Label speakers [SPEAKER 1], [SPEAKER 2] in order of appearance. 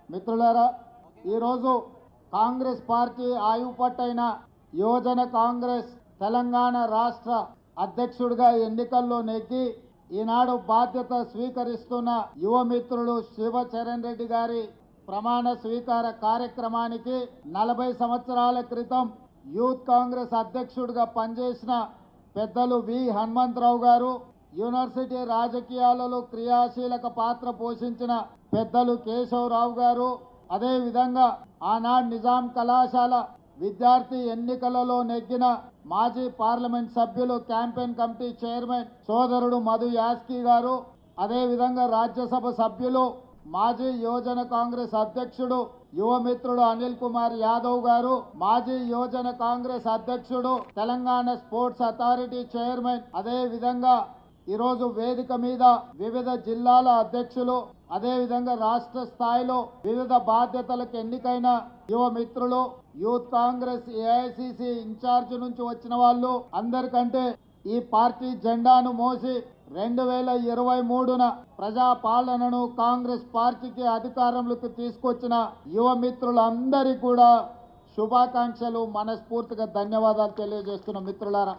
[SPEAKER 1] మిత్రులారా, ఈరోజు కాంగ్రెస్ పార్టీ ఆయుపట్టైన యువజన కాంగ్రెస్ తెలంగాణ రాష్ట్ర అధ్యక్షుడిగా ఎన్నికల్లో నెగ్గి ఈనాడు బాధ్యత స్వీకరిస్తున్న యువ మిత్రుడు శివచరణ్ రెడ్డి గారి ప్రమాణ స్వీకార కార్యక్రమానికి 40 సంవత్సరాల క్రితం యూత్ కాంగ్రెస్ అధ్యక్షుడిగా పనిచేసిన పెద్దలు వి హనుమంతరావు గారు, యూనివర్సిటీ రాజకీయాలలో క్రియాశీలక పాత్ర పోషించిన పెద్దలు కేశవరావు గారు, అదే విధంగా ఆనాడు నిజాం కళాశాల విద్యార్థి ఎన్నికలలో నెగ్గిన మాజీ పార్లమెంట్ సభ్యులు క్యాంపెయిన్ కమిటీ చైర్మన్ సోదరుడు మధు యాస్కి గారు, అదే విధంగా రాజ్యసభ సభ్యులు మాజీ యువజన కాంగ్రెస్ అధ్యక్షుడు యువ మిత్రుడు అనిల్ కుమార్ యాదవ్ గారు, మాజీ యువజన కాంగ్రెస్ అధ్యక్షుడు తెలంగాణ స్పోర్ట్స్ అథారిటీ చైర్మన్, అదే విధంగా ఈరోజు వేదిక మీద వివిధ జిల్లాల అధ్యక్షులు, అదే విధంగా రాష్ట్ర స్థాయిలో వివిధ బాధ్యతలకు ఎన్నికైన యువ మిత్రులు, యూత్ కాంగ్రెస్ ఏఐసిసి ఇన్ఛార్జ్ నుంచి వచ్చిన వాళ్ళు అందరికంటే ఈ పార్టీ జెండాను మోసి 2023న ప్రజా పాలనను కాంగ్రెస్ పార్టీకి అధికారంలోకి తీసుకొచ్చిన యువ మిత్రులందరికీ కూడా శుభాకాంక్షలు, మనస్ఫూర్తిగా ధన్యవాదాలు తెలియజేస్తున్న మిత్రులారా.